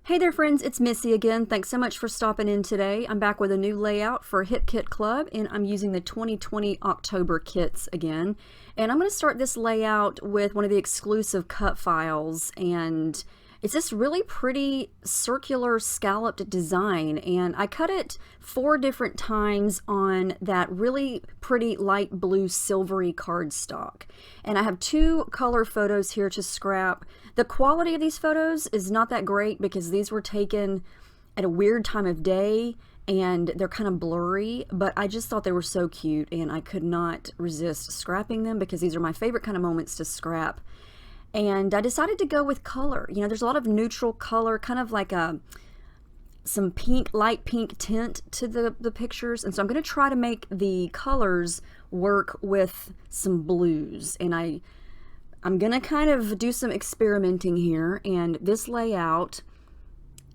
Hey there friends, it's Missy again. Thanks so much for stopping in today. I'm back with a new layout for Hip Kit Club and I'm using the 2020 October kits again. And I'm going to start this layout with one of the exclusive cut files, and it's this really pretty circular scalloped design, and I cut it 4 different times on that really pretty light blue silvery cardstock. And I have 2 color photos here to scrap. The quality of these photos is not that great because these were taken at a weird time of day and they're kind of blurry, but I just thought they were so cute and I could not resist scrapping them because these are my favorite kind of moments to scrap. And I decided to go with color. You know, there's a lot of neutral color, kind of like some pink, light pink tint to the pictures. And so I'm going to try to make the colors work with some blues. And I'm going to kind of do some experimenting here. And this layout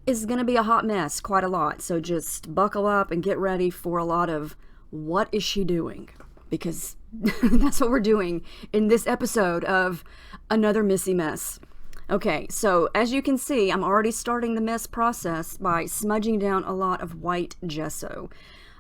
is going to be a hot mess, quite a lot. So just buckle up and get ready for a lot of what is she doing? Because that's what we're doing in this episode of Another Missy Mess. Okay, so as you can see, I'm already starting the mess process by smudging down a lot of white gesso.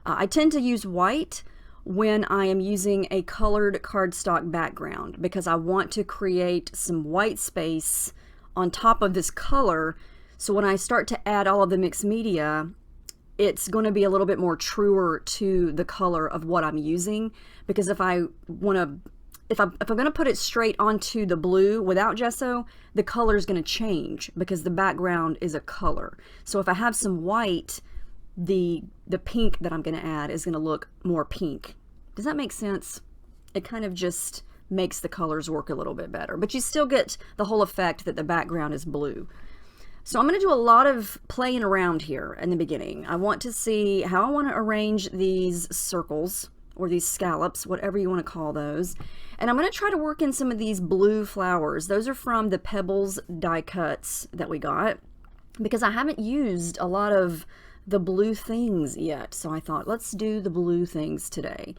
I tend to use white when I am using a colored cardstock background because I want to create some white space on top of this color, so when I start to add all of the mixed media, it's going to be a little bit more truer to the color of what I'm using. Because if I'm going to put it straight onto the blue without gesso, the color is going to change because the background is a color. So if I have some white, the pink that I'm going to add is going to look more pink. Does that make sense? It kind of just makes the colors work a little bit better, but you still get the whole effect that the background is blue. So I'm going to do a lot of playing around here in the beginning. I want to see how I want to arrange these circles or these scallops, whatever you want to call those. And I'm going to try to work in some of these blue flowers. Those are from the Pebbles die cuts that we got because I haven't used a lot of the blue things yet. So I thought, let's do the blue things today.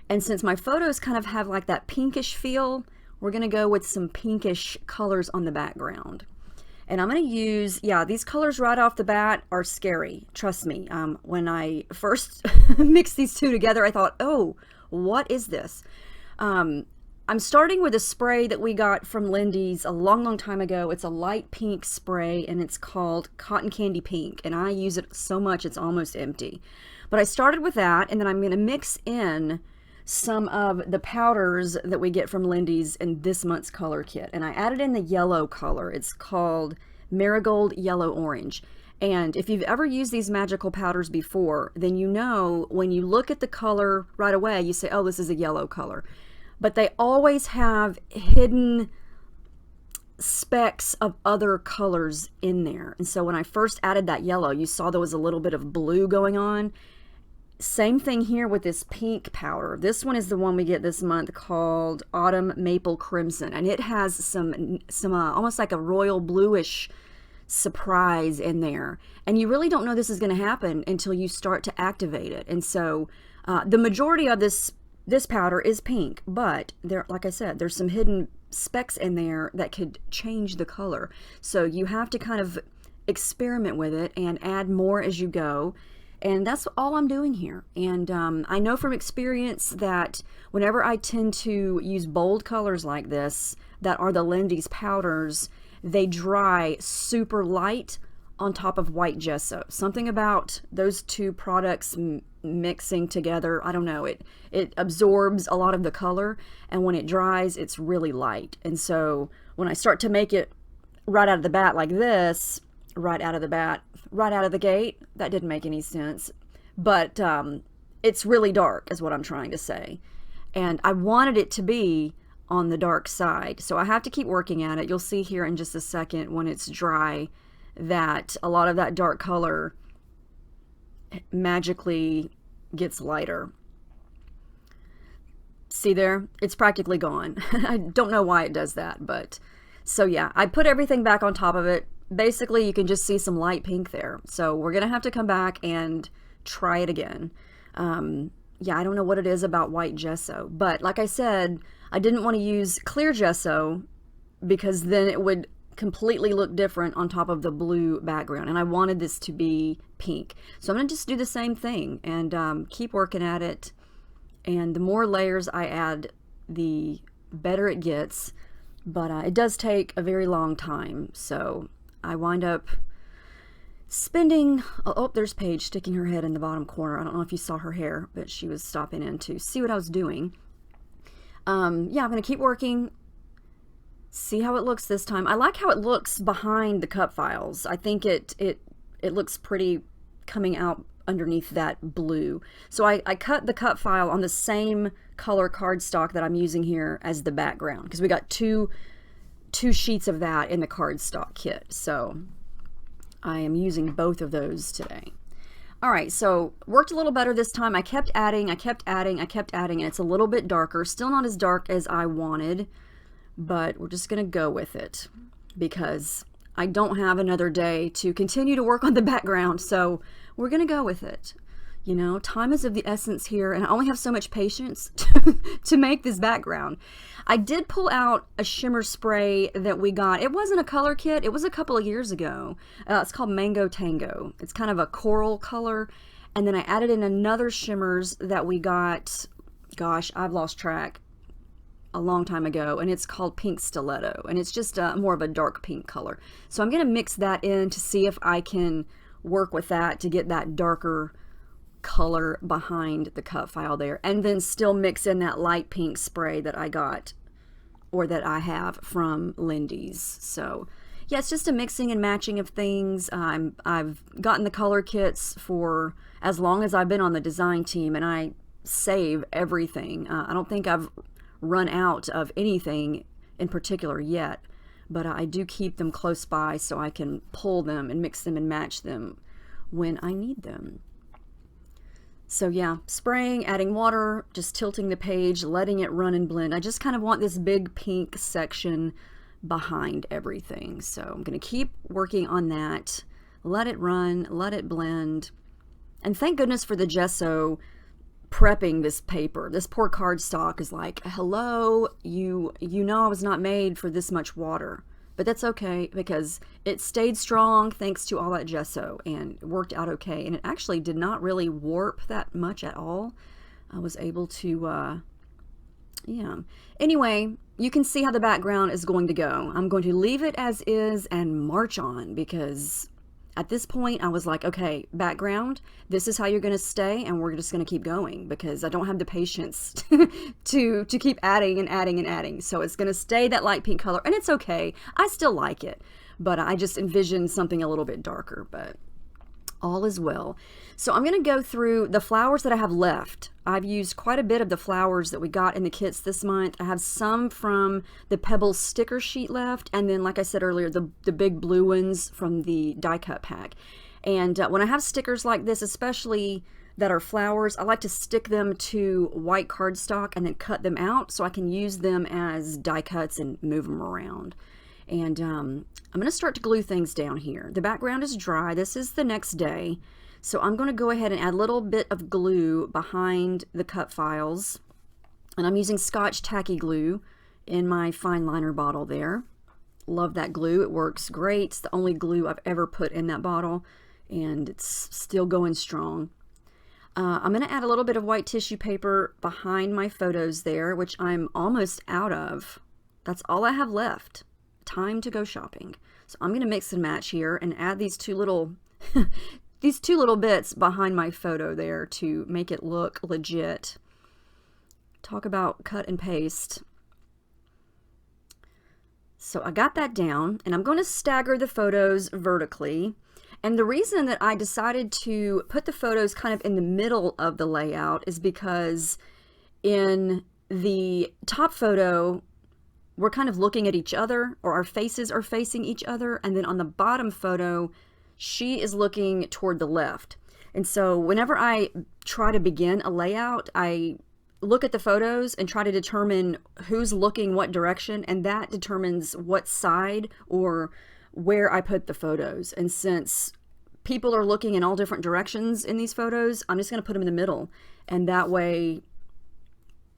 And since my photos kind of have like that pinkish feel, we're going to go with some pinkish colors on the background. And I'm going to use, these colors right off the bat are scary. Trust me. When I first mixed these two together, I thought, oh, what is this? I'm starting with a spray that we got from Lindy's a long, long time ago. It's a light pink spray and it's called Cotton Candy Pink. And I use it so much it's almost empty. But I started with that, and then I'm going to mix in some of the powders that we get from Lindy's in this month's color kit. And I added in the yellow color. It's called Marigold Yellow Orange. And if you've ever used these magical powders before, then you know when you look at the color right away, you say, oh, this is a yellow color. But they always have hidden specks of other colors in there. And so when I first added that yellow, you saw there was a little bit of blue going on. Same thing here with this pink powder. This one is the one we get this month called Autumn Maple Crimson, and it has some almost like a royal bluish surprise in there. And you really don't know this is going to happen until you start to activate it. And so the majority of this powder is pink, but there, like I said, there's some hidden specks in there that could change the color. So you have to kind of experiment with it and add more as you go. And that's all I'm doing here. And I know from experience that whenever I tend to use bold colors like this, that are the Lindy's powders, they dry super light on top of white gesso. Something about those two products mixing together, I don't know, it absorbs a lot of the color, and when it dries, it's really light. And so when I start to make it right out of the bat like this, right out of the gate, that didn't make any sense, but it's really dark is what I'm trying to say, and I wanted it to be on the dark side, so I have to keep working at it. You'll see here in just a second when it's dry that a lot of that dark color magically gets lighter. See there? It's practically gone. I don't know why it does that, but so yeah, I put everything back on top of it. Basically, you can just see some light pink there. So we're going to have to come back and try it again. Yeah, I don't know what it is about white gesso. But like I said, I didn't want to use clear gesso because then it would completely look different on top of the blue background, and I wanted this to be pink. So I'm going to just do the same thing and keep working at it, and the more layers I add, the better it gets, but it does take a very long time, so I wind up spending, oh, there's Paige sticking her head in the bottom corner. I don't know if you saw her hair, but she was stopping in to see what I was doing. Yeah, I'm going to keep working, see how it looks this time. I like how it looks behind the cut files. I think it looks pretty coming out underneath that blue. So I cut the cut file on the same color cardstock that I'm using here as the background, because we got two sheets of that in the cardstock kit. So I am using both of those today. All right, so worked a little better this time. I kept adding, and it's a little bit darker. Still not as dark as I wanted, but we're just gonna go with it because I don't have another day to continue to work on the background, so we're gonna go with it. You know, time is of the essence here, and I only have so much patience to make this background. I did pull out a shimmer spray that we got. It wasn't a color kit, it was a couple of years ago. It's called Mango Tango. It's kind of a coral color, and then I added in another shimmers that we got, gosh, I've lost track, a long time ago, and it's called Pink Stiletto, and it's just more of a dark pink color. So I'm going to mix that in to see if I can work with that to get that darker color behind the cut file there, and then still mix in that light pink spray that I got, or that I have from Lindy's. So yeah, it's just a mixing and matching of things. I've gotten the color kits for as long as I've been on the design team, and I save everything. I don't think I've run out of anything in particular yet, but I do keep them close by so I can pull them and mix them and match them when I need them. So yeah, spraying, adding water, just tilting the page, letting it run and blend. I just kind of want this big pink section behind everything. So I'm going to keep working on that, let it run, let it blend. And thank goodness for the gesso prepping this paper. This poor cardstock is like, hello, you know I was not made for this much water. But that's okay, because it stayed strong thanks to all that gesso, and it worked out okay. And it actually did not really warp that much at all. I was able to, yeah. Anyway, you can see how the background is going to go. I'm going to leave it as is and march on, because at this point I was like, okay, background, this is how you're going to stay, and we're just going to keep going, because I don't have the patience to keep adding and adding and adding. So it's going to stay that light pink color, and it's okay. I still like it, but I just envisioned something a little bit darker, but all is well. So I'm going to go through the flowers that I have left. I've used quite a bit of the flowers that we got in the kits this month. I have some from the Pebbles sticker sheet left, and then, like I said earlier, the big blue ones from the die cut pack. And when I have stickers like this, especially that are flowers, I like to stick them to white cardstock and then cut them out so I can use them as die cuts and move them around. And I'm going to start to glue things down here. The background is dry. This is the next day. So I'm going to go ahead and add a little bit of glue behind the cut files. And I'm using Scotch Tacky Glue in my fine liner bottle there. Love that glue. It works great. It's the only glue I've ever put in that bottle, and it's still going strong. I'm going to add a little bit of white tissue paper behind my photos there, which I'm almost out of. That's all I have left. Time to go shopping. So I'm going to mix and match here and add these two little these two little bits behind my photo there to make it look legit. Talk about cut and paste. So I got that down, and I'm going to stagger the photos vertically. And the reason that I decided to put the photos kind of in the middle of the layout is because in the top photo, we're kind of looking at each other, or our faces are facing each other. And then on the bottom photo, she is looking toward the left. And so whenever I try to begin a layout, I look at the photos and try to determine who's looking what direction, and that determines what side or where I put the photos. And since people are looking in all different directions in these photos, I'm just going to put them in the middle, and that way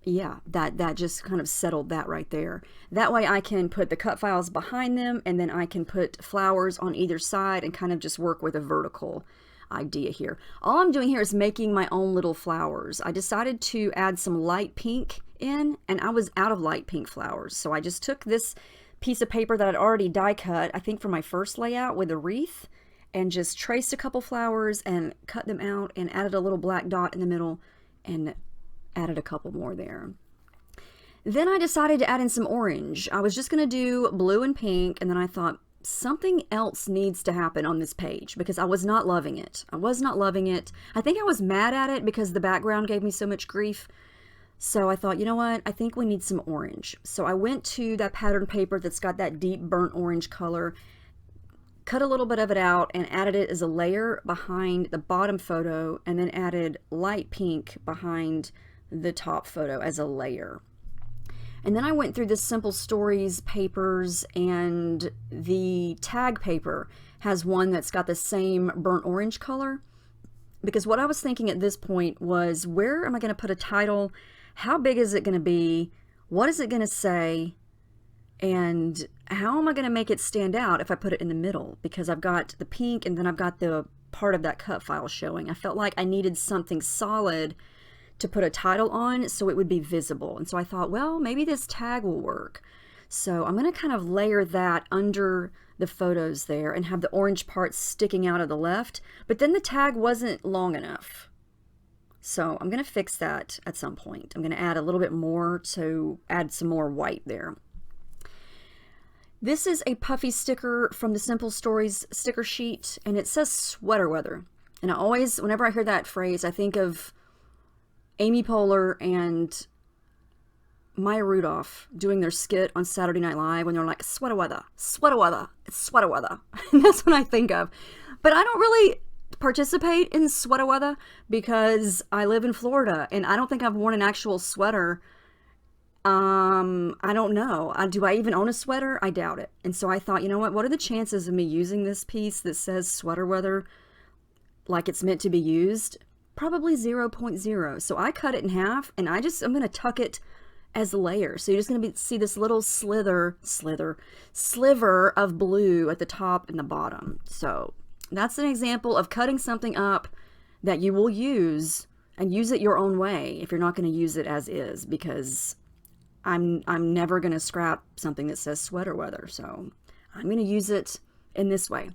yeah, that just kind of settled that right there. That way I can put the cut files behind them, and then I can put flowers on either side and kind of just work with a vertical idea here. All I'm doing here is making my own little flowers. I decided to add some light pink in, and I was out of light pink flowers. So I just took this piece of paper that I'd already die cut, I think for my first layout with a wreath, and just traced a couple flowers and cut them out and added a little black dot in the middle and added a couple more there. Then I decided to add in some orange. I was just going to do blue and pink, and then I thought something else needs to happen on this page because I was not loving it. I was not loving it. I think I was mad at it because the background gave me so much grief. So I thought, you know what? I think we need some orange. So I went to that pattern paper that's got that deep burnt orange color, cut a little bit of it out and added it as a layer behind the bottom photo, and then added light pink behind the top photo as a layer. And then I went through the Simple Stories papers, and the tag paper has one that's got the same burnt orange color, because what I was thinking at this point was, where am I going to put a title? How big is it going to be? What is it going to say? And how am I going to make it stand out if I put it in the middle? Because I've got the pink and then I've got the part of that cut file showing. I felt like I needed something solid to put a title on so it would be visible. And so I thought, well, maybe this tag will work. So I'm going to kind of layer that under the photos there and have the orange parts sticking out of the left. But then the tag wasn't long enough. So I'm going to fix that at some point. I'm going to add a little bit more to add some more white there. This is a puffy sticker from the Simple Stories sticker sheet, and it says sweater weather. And I always, whenever I hear that phrase, I think of Amy Poehler and Maya Rudolph doing their skit on Saturday Night Live when they're like, sweater weather, it's sweater weather. And that's what I think of. But I don't really participate in sweater weather because I live in Florida, and I don't think I've worn an actual sweater. I don't know. Do I even own a sweater? I doubt it. And so I thought, you know what are the chances of me using this piece that says sweater weather like it's meant to be used? Probably 0.0. So I cut it in half, and I'm going to tuck it as layers. So you're just going to see this little sliver of blue at the top and the bottom. So that's an example of cutting something up that you will use, and use it your own way if you're not going to use it as is, because I'm never going to scrap something that says sweater weather. So I'm going to use it in this way.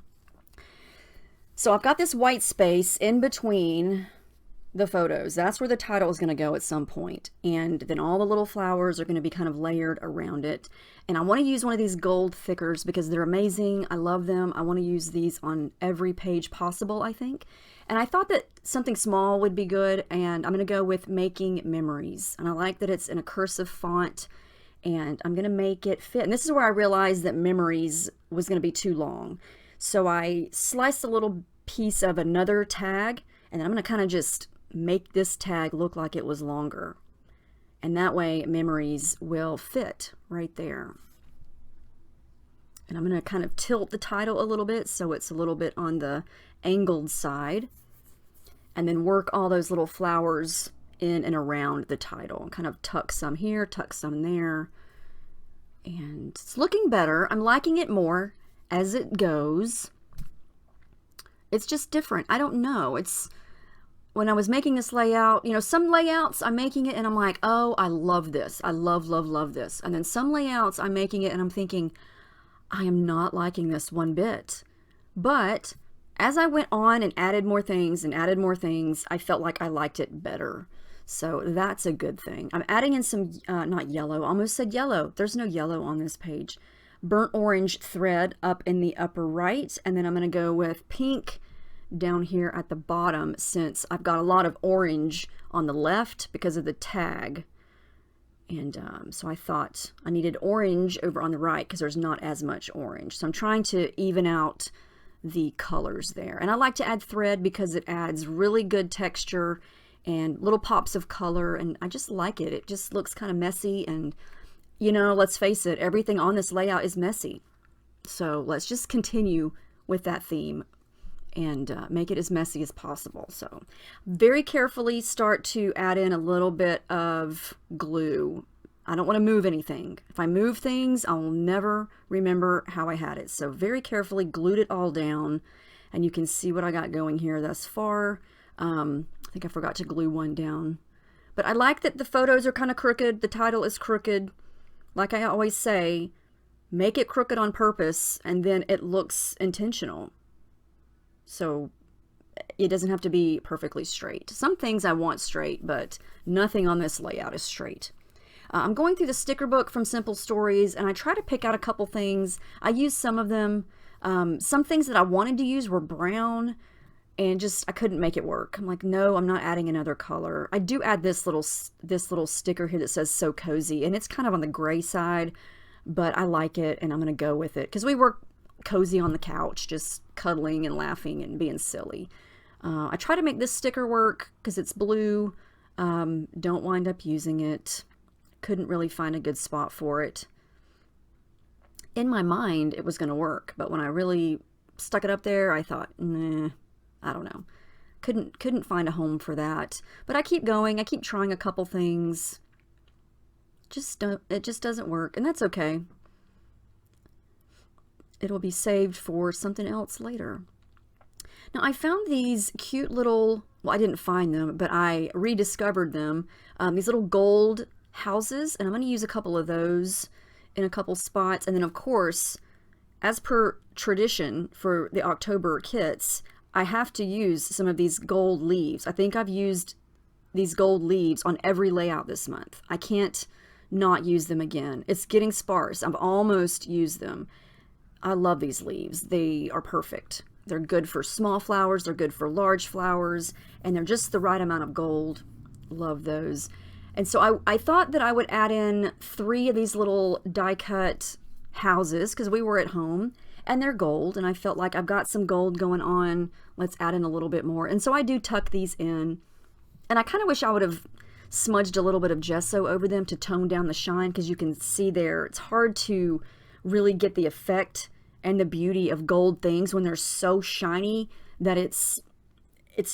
So I've got this white space in between the photos. That's where the title is going to go at some point. And then all the little flowers are going to be kind of layered around it. And I want to use one of these gold thickers because they're amazing. I love them. I want to use these on every page possible, I think. And I thought that something small would be good, and I'm going to go with Making Memories. And I like that it's in a cursive font, and I'm going to make it fit. And this is where I realized that Memories was going to be too long. So I sliced a little piece of another tag, and then I'm going to kind of just make this tag look like it was longer. And that way Memories will fit right there. And I'm going to kind of tilt the title a little bit so it's a little bit on the angled side, and then work all those little flowers in and around the title. Kind of tuck some here, tuck some there. And it's looking better. I'm liking it more as it goes. It's just different. I don't know. It's, when I was making this layout, you know, some layouts I'm making it and I'm like, oh, I love this. I love this. And then some layouts I'm making it and I'm thinking, I am not liking this one bit. But as I went on and added more things, I felt like I liked it better. So that's a good thing. I'm adding in some, not yellow, almost said yellow. There's no yellow on this page. Burnt orange thread up in the upper right. And then I'm going to go with pink down here at the bottom, since I've got a lot of orange on the left because of the tag. And so I thought I needed orange over on the right because there's not as much orange. So I'm trying to even out the colors there. And I like to add thread because it adds really good texture and little pops of color, and I just like it. It just looks kind of messy, and you know, let's face it, everything on this layout is messy. So let's just continue with that theme. and make it as messy as possible. So very carefully start to add in a little bit of glue. I don't want to move anything. If I move things, I'll never remember how I had it. So very carefully glued it all down, and you can see what I got going here thus far. I think I forgot to glue one down. But I like that the photos are kind of crooked. The title is crooked. Like I always say, make it crooked on purpose, and then it looks intentional. So it doesn't have to be perfectly straight. Some things I want straight, but nothing on this layout is straight. I'm going through the sticker book from Simple Stories, and I try to pick out a couple things. I use some of them. Some things that I wanted to use were brown, and just I couldn't make it work. I'm like, no, I'm not adding another color. I do add this little sticker here that says "So Cozy," and it's kind of on the gray side, but I like it, and I'm gonna go with it because we were cozy on the couch, just cuddling and laughing and being silly. I try to make this sticker work because it's blue. Don't wind up using it. Couldn't really find a good spot for it. In my mind, it was going to work, but when I really stuck it up there, I thought, nah, I don't know. Couldn't find a home for that. But I keep going. I keep trying a couple things. It just doesn't work, and that's okay. It'll be saved for something else later. Now, I found these cute little, well, I didn't find them, but I rediscovered them. These little gold houses, and I'm going to use a couple of those in a couple spots. And then, of course, as per tradition for the October kits, I have to use some of these gold leaves. I think I've used these gold leaves on every layout this month. I can't not use them again. It's getting sparse. I've almost used them. I love these leaves. They are perfect. They're good for small flowers, they're good for large flowers, and they're just the right amount of gold. Love those. And so I thought that I would add in 3 of these little die-cut houses because we were at home, and they're gold, and I felt like I've got some gold going on. Let's add in a little bit more. And so I do tuck these in, and I kind of wish I would have smudged a little bit of gesso over them to tone down the shine, because you can see there, it's hard to really get the effect and the beauty of gold things when they're so shiny that it's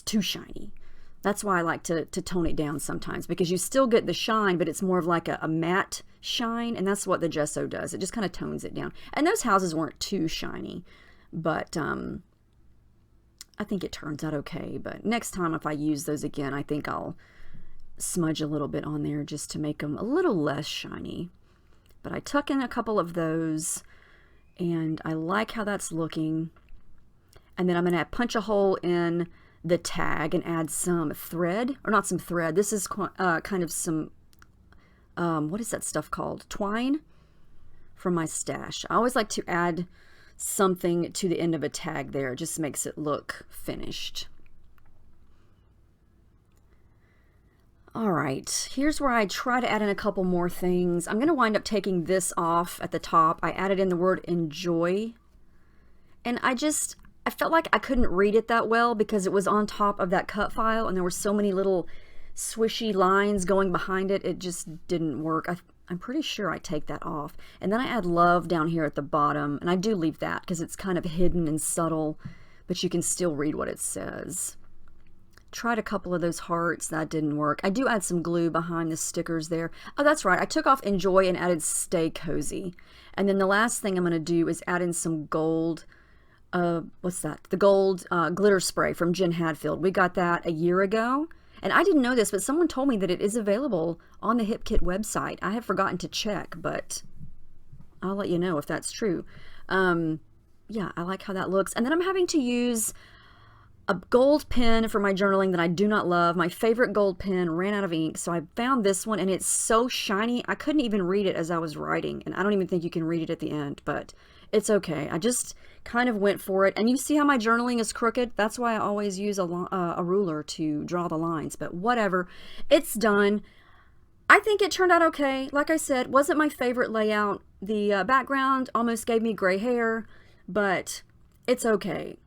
too shiny. That's why I like to tone it down sometimes, because you still get the shine, but it's more of like a matte shine, and that's what the gesso does. It just kind of tones it down. And those houses weren't too shiny, but I think it turns out okay. But next time if I use those again, I think I'll smudge a little bit on there just to make them a little less shiny. But I tuck in a couple of those, and I like how that's looking. And then I'm going to punch a hole in the tag and add some thread, or not some thread. This is kind of some, what is that stuff called? Twine from my stash. I always like to add something to the end of a tag there. It just makes it look finished. All right, here's where I try to add in a couple more things. I'm going to wind up taking this off at the top. I added in the word enjoy, and I felt like I couldn't read it that well because it was on top of that cut file, and there were so many little swishy lines going behind it. It just didn't work. I'm pretty sure I take that off. And then I add love down here at the bottom, and I do leave that because it's kind of hidden and subtle, but you can still read what it says. Tried a couple of those hearts. That didn't work. I do add some glue behind the stickers there. Oh, that's right. I took off enjoy and added stay cozy. And then the last thing I'm going to do is add in some gold, what's that? The gold glitter spray from Jen Hadfield. We got that a year ago. And I didn't know this, but someone told me that it is available on the Hip Kit website. I have forgotten to check, but I'll let you know if that's true. Yeah, I like how that looks. And then I'm having to use a gold pen for my journaling that I do not love. My favorite gold pen ran out of ink, so I found this one, and it's so shiny I couldn't even read it as I was writing, and I don't even think you can read it at the end, but it's okay. I just kind of went for it. And you see how my journaling is crooked? That's why I always use a ruler to draw the lines, but whatever. It's done. I think it turned out okay. Like I said, wasn't my favorite layout. The background almost gave me gray hair, but it's okay.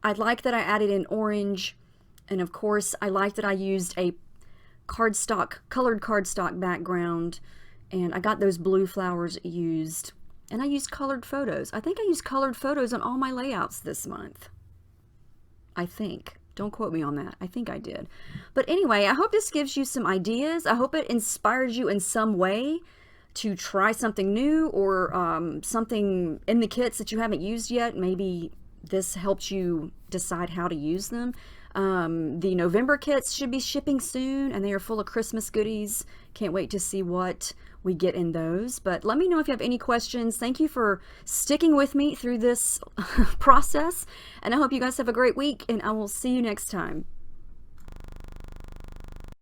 I like that I added in orange, and of course I like that I used a colored cardstock background, and I got those blue flowers used, and I used colored photos. I think I used colored photos on all my layouts this month. I think. Don't quote me on that. I think I did. But anyway, I hope this gives you some ideas. I hope it inspires you in some way to try something new, or something in the kits that you haven't used yet. Maybe this helped you decide how to use them. The November kits should be shipping soon, and they are full of Christmas goodies. Can't wait to see what we get in those. But let me know if you have any questions. Thank you for sticking with me through this process, and I hope you guys have a great week, and I will see you next time.